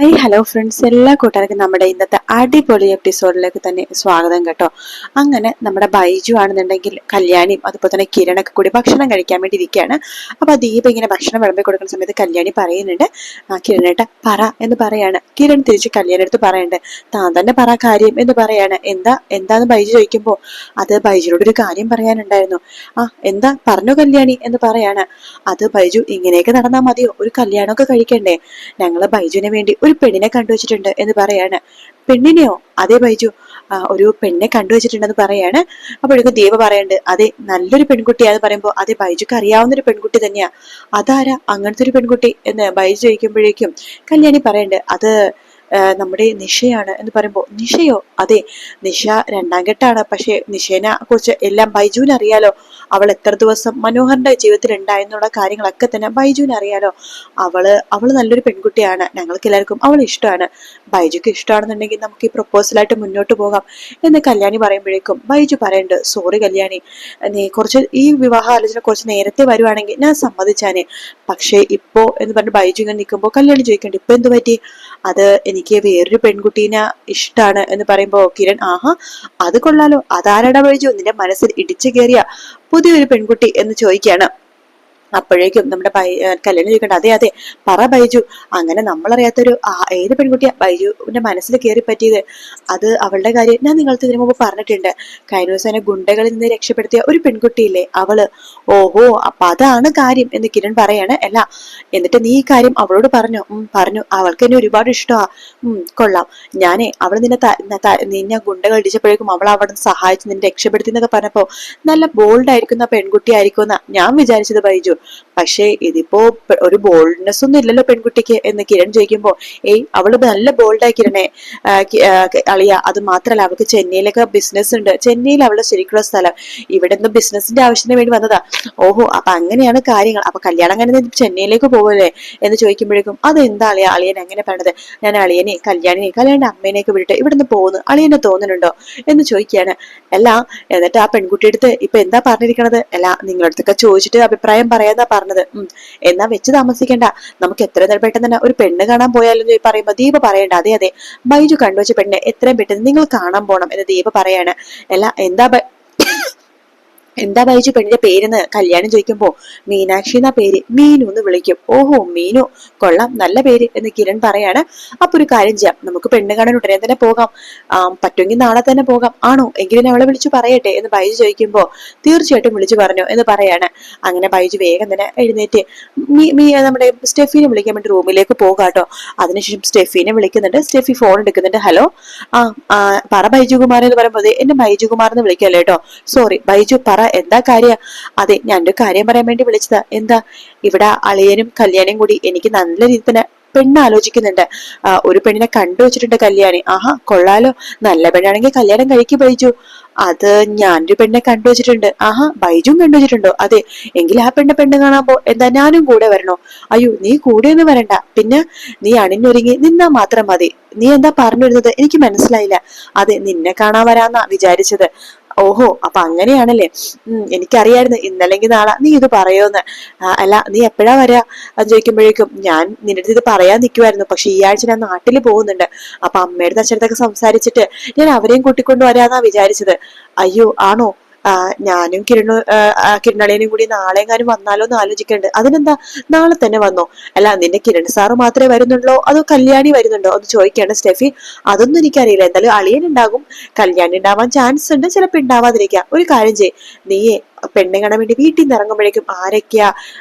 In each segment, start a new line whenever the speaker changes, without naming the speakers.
Hi hello friends, എല്ലാ കൂട്ടുകാർക്കും നമ്മുടെ ഇന്നത്തെ അടിപൊളി എപ്പിസോഡിലേക്ക് തന്നെ സ്വാഗതം കേട്ടോ. അങ്ങനെ നമ്മുടെ ബൈജു ആണെന്നുണ്ടെങ്കിൽ കല്യാണിയും അതുപോലെ തന്നെ കിരണൊക്കെ കൂടി ഭക്ഷണം കഴിക്കാൻ വേണ്ടി ഇരിക്കുകയാണ്. അപ്പൊ ദീപ ഇങ്ങനെ ഭക്ഷണം വിളമ്പി കൊടുക്കുന്ന സമയത്ത് കല്യാണി പറയുന്നുണ്ട്, കിരണേട്ട പറ എന്ന് പറയാണ്. കിരൺ തിരിച്ച് കല്യാണി അടുത്ത് പറയുന്നുണ്ട്, താൻ തന്നെ പറ കാര്യം എന്ന് പറയാണ്. എന്താന്ന് ബൈജു ചോദിക്കുമ്പോ അത് ബൈജുനോട് ഒരു കാര്യം പറയാനുണ്ടായിരുന്നു. എന്താ പറഞ്ഞു കല്യാണി എന്ന് പറയാണ്. അത് ബൈജു ഇങ്ങനെയൊക്കെ നടന്നാൽ മതിയോ, ഒരു കല്യാണമൊക്കെ കഴിക്കണ്ടേ? ഞങ്ങള് ബൈജുവിന് വേണ്ടി ഒരു പെണ്ണിനെ കണ്ടുവച്ചിട്ടുണ്ട് എന്ന് പറയാണ്. പെണ്ണിനെയോ? അതെ ബൈജു, ഒരു പെണ്ണെ കണ്ടുവച്ചിട്ടുണ്ടെന്ന് പറയാണ്. അപ്പോഴേക്കും ദീപ പറയുന്നുണ്ട്, അതെ നല്ലൊരു പെൺകുട്ടിയാന്ന് പറയുമ്പോ അതെ ബൈജുക്ക് അറിയാവുന്ന ഒരു പെൺകുട്ടി തന്നെയാ. അതാരാ അങ്ങനത്തെ ഒരു പെൺകുട്ടി എന്ന് ബൈജു ചോദിക്കുമ്പോഴേക്കും കല്യാണി പറയുന്നുണ്ട്, അത് നമ്മുടെ നിഷയാണ് എന്ന് പറയുമ്പോ നിഷയോ? അതെ, നിഷ രണ്ടാം ഘട്ടാണ്. പക്ഷെ നിഷേനെ കുറിച്ച് എല്ലാം ബൈജുവിന് അറിയാലോ. അവൾ എത്ര ദിവസം മനോഹറിന്റെ ജീവിതത്തിൽ ഉണ്ടായെന്നുള്ള കാര്യങ്ങളൊക്കെ തന്നെ ബൈജുവിന് അറിയാലോ. അവള് നല്ലൊരു പെൺകുട്ടിയാണ്, ഞങ്ങൾക്ക് എല്ലാവർക്കും അവൾ ഇഷ്ടമാണ്. ബൈജുക്ക് ഇഷ്ടമാണെന്നുണ്ടെങ്കിൽ നമുക്ക് ഈ പ്രൊപ്പോസലായിട്ട് മുന്നോട്ട് പോകാം എന്ന് കല്യാണി പറയുമ്പോഴേക്കും ബൈജു പറയുന്നുണ്ട്, സോറി കല്യാണി, നീ കുറച്ച് ഈ വിവാഹ ആലോചന കുറച്ച് നേരത്തെ വരുവാണെങ്കിൽ ഞാൻ സമ്മതിച്ചാനെ. പക്ഷേ ഇപ്പോ എന്ന് പറഞ്ഞ് ബൈജു ഇങ്ങനെ നിൽക്കുമ്പോ കല്യാണി ചോദിക്കണ്ട്, ഇപ്പൊ എന്ത് പറ്റി? അത് എനിക്ക് വേറൊരു പെൺകുട്ടീനെ ഇഷ്ടാണ് എന്ന് പറയുമ്പോ കിരൺ, അത് കൊള്ളാലോ, അതാരടാ ബൈജു നിന്റെ മനസ്സിൽ ഇടിച്ചു കയറിയ പുതിയൊരു പെൺകുട്ടി എന്ന് ചോദിക്കുകയാണ്. അപ്പോഴേക്കും നമ്മുടെ കല്യാണി ചോദിക്കണ്ട, അതെ അതെ പറ ബൈജു, അങ്ങനെ നമ്മളറിയാത്തൊരു ഏത് പെൺകുട്ടിയാ ബൈജുവിന്റെ മനസ്സിൽ കയറി പറ്റിയത്? അത് അവളുടെ കാര്യം ഞാൻ നിങ്ങൾക്ക് ഇതിനു മുമ്പ് പറഞ്ഞിട്ടുണ്ട്. കഴിഞ്ഞ ദിവസം ഗുണ്ടകളിൽ നിന്ന് രക്ഷപ്പെടുത്തിയ ഒരു പെൺകുട്ടിയില്ലേ അവള്. ഓഹോ, അപ്പൊ അതാണ് കാര്യം എന്ന് കിരൺ പറയാണ്. അല്ല, എന്നിട്ട് നീ ഈ കാര്യം അവളോട് പറഞ്ഞു? പറഞ്ഞു, അവൾക്ക് എന്നെ ഒരുപാട് ഇഷ്ടമാ. കൊള്ളാം. ഞാനേ അവള് നിന്നെ ഗുണ്ടകൾ ഇടിച്ചപ്പോഴേക്കും അവൾ അവിടെ സഹായിച്ച് നിന്നെ രക്ഷപ്പെടുത്തി എന്നൊക്കെ പറഞ്ഞപ്പോ നല്ല ബോൾഡ് ആയിരിക്കുന്ന പെൺകുട്ടി ആയിരിക്കും എന്നാ ഞാൻ വിചാരിച്ചത് ബൈജു. പക്ഷേ ഇതിപ്പോ ഒരു ബോൾഡ്നെസ് ഒന്നും ഇല്ലല്ലോ പെൺകുട്ടിക്ക് എന്ന് കിരൺ ചോദിക്കുമ്പോ, അവള് നല്ല ബോൾഡായി കിരണേ അളിയ. അത് മാത്രല്ല അവൾക്ക് ചെന്നൈയിലൊക്കെ ബിസിനസ് ഉണ്ട്. ചെന്നൈയിൽ അവളുടെ ശരിക്കുള്ള സ്ഥലം. ഇവിടെ നിന്ന് ബിസിനസിന്റെ ആവശ്യത്തിന് വേണ്ടി വന്നതാ. ഓഹോ, അപ്പൊ അങ്ങനെയാണ് കാര്യങ്ങൾ. അപ്പൊ കല്യാണം കഴിഞ്ഞ ചെന്നൈയിലേക്ക് പോകല്ലേ എന്ന് ചോദിക്കുമ്പോഴേക്കും അതെന്താ അളിയ അളിയൻ എങ്ങനെ പറഞ്ഞത്? ഞാൻ അളിയനെ കല്യാണിന്റെ അമ്മേനെയൊക്കെ വിട്ടിട്ട് ഇവിടുന്ന് പോകുന്നു അളിയനെ തോന്നുന്നുണ്ടോ എന്ന് ചോദിക്കുകയാണ്. അല്ല, എന്നിട്ട് ആ പെൺകുട്ടിയുടെ അടുത്ത് ഇപ്പൊ എന്താ പറഞ്ഞിരിക്കണത്? അല്ല, നിങ്ങളടുത്തൊക്കെ ചോദിച്ചിട്ട് അഭിപ്രായം പറയാന്നാ പറഞ്ഞത്. എന്നാ വെച്ച് താമസിക്കണ്ട, നമുക്ക് എത്രയും പെട്ടെന്ന് തന്നെ ഒരു പെണ്ണ് കാണാൻ പോയാലെന്ന് പറയുമ്പോ ദീപ പറയണ്ട, അതെ അതെ ബൈജു കണ്ടുവച്ച പെണ്ണ് എത്രയും പെട്ടെന്ന് നിങ്ങൾ കാണാൻ പോണം എന്ന് ദീപ പറയാണ്. അല്ല, എന്താ ബൈജു പെണ്ണിന്റെ പേരെന്ന് കല്യാണം ചോദിക്കുമ്പോ മീനാക്ഷി എന്നാ പേര്, മീനു എന്ന് വിളിക്കും. ഓഹോ, മീനു, കൊള്ളാം, നല്ല പേര് എന്ന് കിരൺ പറയാണ്. അപ്പൊ ഒരു കാര്യം ചെയ്യാം, നമുക്ക് പെണ്ണ് കാണാൻ ഉടനെ തന്നെ പോകാം. പറ്റുമെങ്കിൽ നാളെ തന്നെ പോകാം. ആണോ? എങ്കിലും അവളെ വിളിച്ചു പറയട്ടെ എന്ന് ബൈജു ചോദിക്കുമ്പോ തീർച്ചയായിട്ടും വിളിച്ചു പറഞ്ഞു എന്ന് പറയാണ്. അങ്ങനെ ബൈജു വേഗം തന്നെ എഴുന്നേറ്റ് നമ്മുടെ സ്റ്റെഫിനെ വിളിക്കാൻ വേണ്ടി റൂമിലേക്ക് പോകാട്ടോ. അതിനുശേഷം സ്റ്റെഫിനെ വിളിക്കുന്നുണ്ട്. സ്റ്റെഫി ഫോൺ എടുക്കുന്നുണ്ട്. ഹലോ, പറ ബൈജു കുമാർ എന്ന് പറയുമ്പോൾ എന്നെ ബൈജു കുമാർ എന്ന് വിളിക്കല്ലേ കേട്ടോ. സോറി ബൈജു, പറ എന്താ കാര്യം? അതെ, ഞാനൊരു കാര്യം പറയാൻ വേണ്ടി വിളിച്ചതാ. എന്താ? ഇവിടെ അളിയനും കല്യാണിയും കൂടി എനിക്ക് നല്ല രീതിയിൽ തന്നെ പെണ്ണ് ആലോചിക്കുന്നുണ്ട്. ഒരു പെണ്ണിനെ കണ്ടുവച്ചിട്ടുണ്ട് കല്യാണി. കൊള്ളാലോ, നല്ല പെണ്ണാണെങ്കിൽ കല്യാണം കഴിക്കും ബൈജു. അത് ഞാനൊരു പെണ്ണെ കണ്ടുവച്ചിട്ടുണ്ട്. ബൈജും കണ്ടുവച്ചിട്ടുണ്ടോ? അതെ, എങ്കിൽ ആ പെണ്ണ് കാണാൻ പോ. എന്താ ഞാനും കൂടെ വരണോ? അയ്യോ, നീ കൂടെ ഒന്നും വരണ്ട. പിന്നെ നീ അണിഞ്ഞൊരുങ്ങി നിന്നാ മാത്രം മതി. നീ എന്താ പറഞ്ഞു വരുന്നത്? എനിക്ക് മനസ്സിലായില്ല. അതെ, നിന്നെ കാണാൻ വരാന്നാ വിചാരിച്ചത്. ഓഹോ, അപ്പൊ അങ്ങനെയാണല്ലേ. എനിക്കറിയായിരുന്നു ഇന്നല്ലെങ്കിൽ നാളെ നീ ഇത് പറയോന്ന്. അല്ല, നീ എപ്പോഴാ വരാ എന്ന് ചോദിക്കുമ്പോഴേക്കും ഞാൻ നിന്റെ അടുത്ത് ഇത് പറയാൻ നിൽക്കുമായിരുന്നു. പക്ഷെ ഈ ആഴ്ച ഞാൻ നാട്ടിൽ പോകുന്നുണ്ട്. അപ്പൊ അമ്മയുടെ അച്ഛനടുത്തൊക്കെ സംസാരിച്ചിട്ട് ഞാൻ അവരെയും കൂട്ടിക്കൊണ്ട് വരാന്നാ വിചാരിച്ചത്. അയ്യോ, ആണോ? ഞാനും കിരണളിയനും കൂടി നാളെങ്ങാനും വന്നാലോ എന്ന് ആലോചിക്കുന്നുണ്ട്. അതിനെന്താ, നാളെ തന്നെ വന്നോ? അല്ല, നിന്റെ കിരൺ സാറ് മാത്രമേ വരുന്നുള്ളൂ അതോ കല്യാണി വരുന്നുണ്ടോ എന്ന് ചോദിക്കാണ് സ്റ്റെഫി. അതൊന്നും എനിക്കറിയില്ല. എന്തായാലും അളിയൻ ഉണ്ടാകും, കല്യാണി ഉണ്ടാവാൻ ചാൻസ് ഉണ്ട്, ചിലപ്പോ ഉണ്ടാവാതിരിക്കാം. ഒരു കാര്യം ചെയ്യ്, നീയെ പെണ്ണെ കാണാൻ വേണ്ടി വീട്ടിൽ നിന്ന് ഇറങ്ങുമ്പോഴേക്കും ആരൊക്കെയാ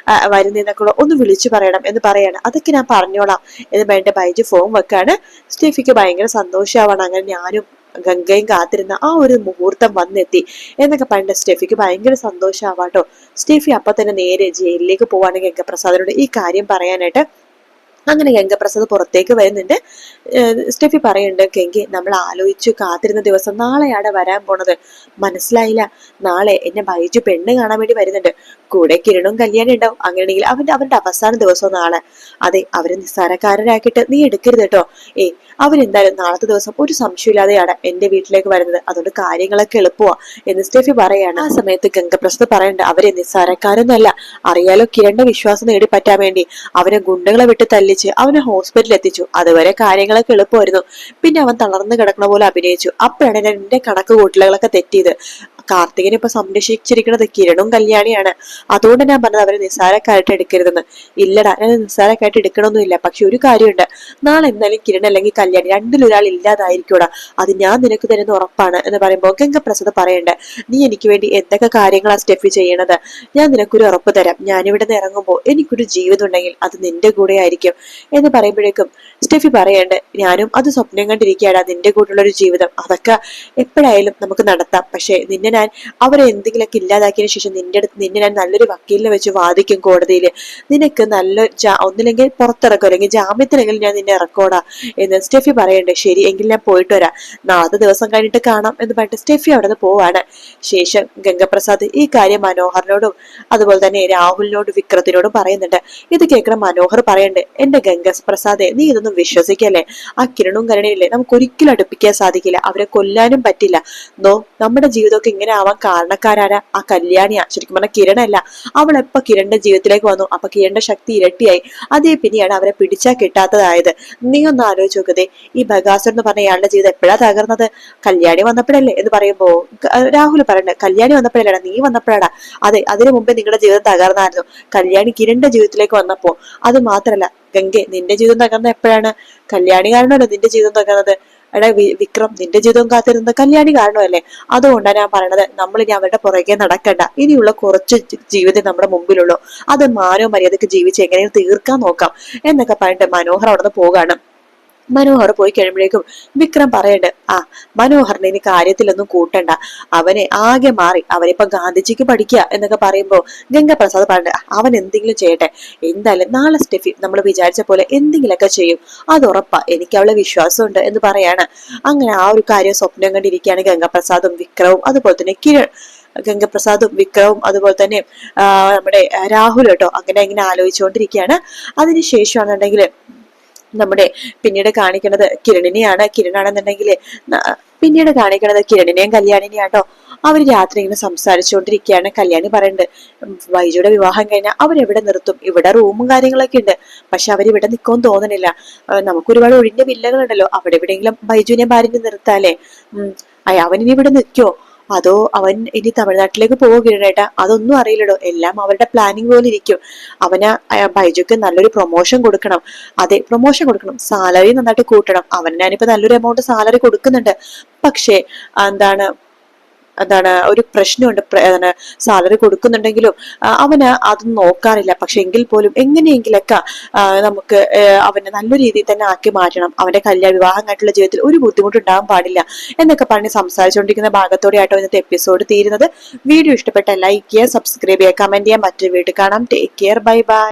വരുന്നതെന്നൊക്കെ ഒന്ന് വിളിച്ചു പറയണം എന്ന് പറയാണ്. അതൊക്കെ ഞാൻ പറഞ്ഞോളാം എന്ന് വേണ്ട ബൈജു ഫോൺ വെക്കാണ്. സ്റ്റെഫിക്ക് ഭയങ്കര സന്തോഷമാവാണ്. അങ്ങനെ ഞാനും ഗംഗയും കാത്തിരുന്ന ആ ഒരു മുഹൂർത്തം വന്നെത്തി എന്നൊക്കെ പറഞ്ഞ സ്റ്റെഫിക്ക് ഭയങ്കര സന്തോഷമാവാട്ടോ. സ്റ്റെഫി അപ്പൊ തന്നെ നേരെ ജയിലിലേക്ക് പോവാണ് ഗംഗപ്രസാദിനോട് ഈ കാര്യം പറയാനായിട്ട്. അങ്ങനെ ഗംഗപ്രസാദ് പുറത്തേക്ക് വരുന്നുണ്ട്. സ്റ്റെഫി പറയുന്നുണ്ട്, ഗംഗെ നമ്മൾ ആലോചിച്ചു കാത്തിരുന്ന ദിവസം നാളെയാണ് വരാൻ പോണത്. മനസ്സിലായില്ല? നാളെ എന്നെ ബൈജു പെണ്ണ് കാണാൻ വേണ്ടി വരുന്നുണ്ട്. കൂടെ കിരണും കല്യാണം ഉണ്ടാവും. അങ്ങനെയാണെങ്കിൽ അവരുടെ അവസാന ദിവസം നാളെ. അതെ, അവരെ നിസ്സാരക്കാരനാക്കിയിട്ട് നീ എടുക്കരുത് കേട്ടോ. അവരെന്തായാലും നാളത്തെ ദിവസം ഒരു സംശയമില്ലാതെയാണ് എന്റെ വീട്ടിലേക്ക് വരുന്നത്. അതുകൊണ്ട് കാര്യങ്ങളൊക്കെ എളുപ്പമാ എന്ന് സ്റ്റെഫി പറയാണ്. ആ സമയത്ത് ഗംഗപ്രസാദ് പറയണ്ട, അവരെ നിസ്സാരക്കാരൊന്നുമല്ല, അറിയാലോ കിരണിന്റെ വിശ്വാസം നേടിപ്പറ്റാൻ വേണ്ടി അവരെ ഗുണ്ടകളെ വിട്ട് തല്ലി ചെല്ലിച്ച് അവനെ ഹോസ്പിറ്റലിൽ എത്തിച്ചു. അതുവരെ കാര്യങ്ങളൊക്കെ എളുപ്പമായിരുന്നു. പിന്നെ അവൻ തളർന്നു കിടക്കണ പോലെ അഭിനയിച്ചു. അപ്പോഴാണ് എന്റെ കണക്ക് കൂട്ടലുകളൊക്കെ തെറ്റിയത്. കാർത്തികനെ ഇപ്പൊ സംരക്ഷിച്ചിരിക്കുന്നത് കിരണും കല്യാണിയാണ്. അതുകൊണ്ട് ഞാൻ പറഞ്ഞത് അവരെ നിസ്സാരക്കായിട്ട് എടുക്കരുതെന്ന്. ഇല്ലടാ, ഞാൻ നിസ്സാരക്കായിട്ട് എടുക്കണമൊന്നുമില്ല. പക്ഷെ ഒരു കാര്യമുണ്ട്, നാളെ എന്തായാലും കിരൺ അല്ലെങ്കിൽ കല്യാണി രണ്ടിലൊരാൾ ഇല്ലാതായിരിക്കൂടാ. അത് ഞാൻ നിനക്ക് തരുന്ന ഉറപ്പാണ് എന്ന് പറയുമ്പോൾ ഗംഗപ്രസാദ് പറയണ്ടേ, നീ എനിക്ക് വേണ്ടി എന്തൊക്കെ കാര്യങ്ങളാ സ്റ്റെഫി ചെയ്യണത്? ഞാൻ നിനക്കൊരു ഉറപ്പ് തരാം, ഞാനിവിടെ നിന്ന് ഇറങ്ങുമ്പോൾ എനിക്കൊരു ജീവിതം ഉണ്ടെങ്കിൽ അത് നിന്റെ കൂടെ ആയിരിക്കും എന്ന് പറയുമ്പോഴേക്കും സ്റ്റെഫി പറയണ്ട്, ഞാനും അത് സ്വപ്നം കണ്ടിരിക്കുകയാണ്, നിന്റെ കൂടെയുള്ള ഒരു ജീവിതം. അതൊക്കെ എപ്പോഴായാലും നമുക്ക് നടത്താം. പക്ഷെ നിന്നെ ഞാൻ അവരെ എന്തെങ്കിലുമൊക്കെ ഇല്ലാതാക്കിയതിനു ശേഷം നിന്നെ ഞാൻ നല്ലൊരു വക്കീലിനെ വെച്ച് വാദിക്കും കോടതിയിൽ. നിനക്ക് നല്ല ഒന്നില്ലെങ്കിൽ പുറത്തിറക്കും, അല്ലെങ്കിൽ ജാമ്യത്തിലെങ്കിലും ഞാൻ നിന്നെ ഇറക്കോടാ എന്ന് സ്റ്റെഫി പറയണ്ടേ. ശരി, എങ്കിൽ ഞാൻ പോയിട്ട് വരാം, നാളത്തെ ദിവസം കഴിഞ്ഞിട്ട് കാണാം എന്ന് പറഞ്ഞിട്ട് സ്റ്റെഫി അവിടെ നിന്ന് പോവാണ്. ശേഷം ഗംഗപ്രസാദ് ഈ കാര്യം മനോഹറിനോടും അതുപോലെ തന്നെ രാഹുലിനോടും വിക്രത്തിനോടും പറയുന്നുണ്ട്. ഇത് കേൾക്കണ മനോഹർ പറയണ്ട്, എന്റെ ഗംഗപ്രസാദെ, നീ ഇതൊന്നും വിശ്വസിക്കല്ലേ. ആ കിരണും കരുണയില്ലേ നമുക്ക് ഒരിക്കലും അടുപ്പിക്കാൻ സാധിക്കില്ല, അവരെ കൊല്ലാനും പറ്റില്ല. നോ, നമ്മുടെ ജീവിതമൊക്കെ ഇങ്ങനെ ആവാൻ കാരണക്കാരാരാ? ആ കല്യാണിയാ. ശരിക്കും പറഞ്ഞാൽ കിരണല്ല. അവൾ എപ്പോ കിരണിന്റെ ജീവിതത്തിലേക്ക് വന്നു അപ്പൊ കിരണിന്റെ ശക്തി ഇരട്ടിയായി. അതേ പിന്നെയാണ് അവരെ പിടിച്ചാൽ കിട്ടാത്തതായത്. നീ ഒന്ന് ആലോചിച്ച് നോക്കതേ, ഈ ബഗാസുർ എന്ന് പറഞ്ഞ ഇയാളുടെ ജീവിതം എപ്പോഴാ തകർന്നത്? കല്യാണി വന്നപ്പോഴല്ലേ എന്ന് പറയുമ്പോ രാഹുൽ പറയണ്ട, കല്യാണി വന്നപ്പോഴല്ലേടാ, നീ വന്നപ്പോഴാടാ. അതെ, അതിനു മുമ്പേ നിങ്ങളുടെ ജീവിതം തകർന്നായിരുന്നു. കല്യാണി കിരണിന്റെ ജീവിതത്തിലേക്ക് വന്നപ്പോ. അത് മാത്രല്ല ഗംഗെ, നിന്റെ ജീവിതം തകർന്ന എപ്പോഴാണ്? കല്യാണി കാരണമല്ലോ നിന്റെ ജീവിതം തകർന്നത്. എടാ വിക്രം, നിന്റെ ജീവിതം കാത്തിരുന്നത് കല്യാണി കാരണമല്ലേ? അതുകൊണ്ടാണ് ഞാൻ പറയണത്, നമ്മൾ ഇനി അവരുടെ പുറകെ നടക്കണ്ട. ഇനിയുള്ള കുറച്ച് ജീവിതം നമ്മുടെ മുമ്പിലുള്ളൂ, അത് മാനവും മര്യാദക്ക് ജീവിച്ച് എങ്ങനെയും തീർക്കാൻ നോക്കാം എന്നൊക്കെ പറഞ്ഞിട്ട് മനോഹർ അവിടെ നിന്ന് പോകാണ്. മനോഹർ പോയി കഴിയുമ്പോഴേക്കും വിക്രം പറയണ്ട്, ആ മനോഹറിനെ ഇനി കാര്യത്തിലൊന്നും കൂട്ടണ്ട, അവനെ ആകെ മാറി, അവനിപ്പോ ഗാന്ധിജിക്ക് പഠിക്കുക എന്നൊക്കെ പറയുമ്പോ ഗംഗപ്രസാദ് പറഞ്ഞ അവൻ എന്തെങ്കിലും ചെയ്യട്ടെ, എന്തായാലും നാളെ സ്റ്റെഫി നമ്മൾ വിചാരിച്ച പോലെ എന്തെങ്കിലുമൊക്കെ ചെയ്യും, അത് ഉറപ്പാ, എനിക്ക് അവളെ വിശ്വാസമുണ്ട് എന്ന് പറയാണ്. അങ്ങനെ ആ ഒരു കാര്യം സ്വപ്നം കണ്ടിരിക്കുകയാണ് ഗംഗപ്രസാദും വിക്രവും അതുപോലെ തന്നെ ഗംഗപ്രസാദും വിക്രവും അതുപോലെ തന്നെ നമ്മുടെ രാഹുൽ കേട്ടോ. അങ്ങനെ ഇങ്ങനെ ആലോചിച്ചുകൊണ്ടിരിക്കുകയാണ്. അതിനുശേഷമാണെന്നുണ്ടെങ്കിൽ നമ്മുടെ പിന്നീട് കാണിക്കുന്നത് കിരണിനെയാണ്. കിരണാണെന്നുണ്ടെങ്കിൽ പിന്നീട് കാണിക്കുന്നത് കിരണിനെയും കല്യാണിനെയാട്ടോ. അവര് രാത്രി ഇങ്ങനെ സംസാരിച്ചുകൊണ്ടിരിക്കുകയാണ്. കല്യാണി പറയുന്നുണ്ട്, വൈജയുടെ വിവാഹം കഴിഞ്ഞാൽ അവരെവിടെ നിർത്തും? ഇവിടെ റൂമും കാര്യങ്ങളൊക്കെ ഉണ്ട്, പക്ഷെ അവരിവിടെ നിൽക്കുമെന്ന് തോന്നണില്ല. നമുക്ക് ഒരുപാട് ഒഴിഞ്ഞ വില്ലകളുണ്ടല്ലോ, അവിടെ എവിടെയെങ്കിലും ബൈജുവിനെ ഭാര്യനെ നിർത്താലേ. അവനിനി ഇവിടെ നിൽക്കോ അതോ അവൻ ഇനി തമിഴ്നാട്ടിലേക്ക് പോവുകയാണേട്ടാ? അതൊന്നും അറിയില്ലടോ, എല്ലാം അവരുടെ പ്ലാനിങ് പോലെ ഇരിക്കും. അവന് ബൈജുക്ക് നല്ലൊരു പ്രൊമോഷൻ കൊടുക്കണം. അതെ, പ്രൊമോഷൻ കൊടുക്കണം, സാലറി നന്നായിട്ട് കൂട്ടണം. അവന് ഞാനിപ്പോ നല്ലൊരു എമൗണ്ട് സാലറി കൊടുക്കുന്നുണ്ട്. പക്ഷേ എന്താണ് എന്താണ് ഒരു പ്രശ്നമുണ്ട്. സാലറി കൊടുക്കുന്നുണ്ടെങ്കിലും അവന് അതൊന്നും നോക്കാറില്ല. പക്ഷെ എങ്കിൽ പോലും എങ്ങനെയെങ്കിലൊക്കെ നമുക്ക് അവനെ നല്ല രീതിയിൽ തന്നെ ആക്കി മാറ്റണം. അവന്റെ വിവാഹം ആയിട്ടുള്ള ജീവിതത്തിൽ ഒരു ബുദ്ധിമുട്ട് ഉണ്ടാകാൻ പാടില്ല എന്നൊക്കെ പറഞ്ഞ് സംസാരിച്ചുകൊണ്ടിരിക്കുന്ന ഭാഗത്തോടെ ആയിട്ടോ ഇന്നത്തെ എപ്പിസോഡ് തീരുന്നത്. വീഡിയോ ഇഷ്ടപ്പെട്ട ലൈക്ക് ചെയ്യുക, സബ്സ്ക്രൈബ് ചെയ്യുക, കമന്റ് ചെയ്യുക. മറ്റൊരു വീഡിയോ കാണാം. Take care, bye bye.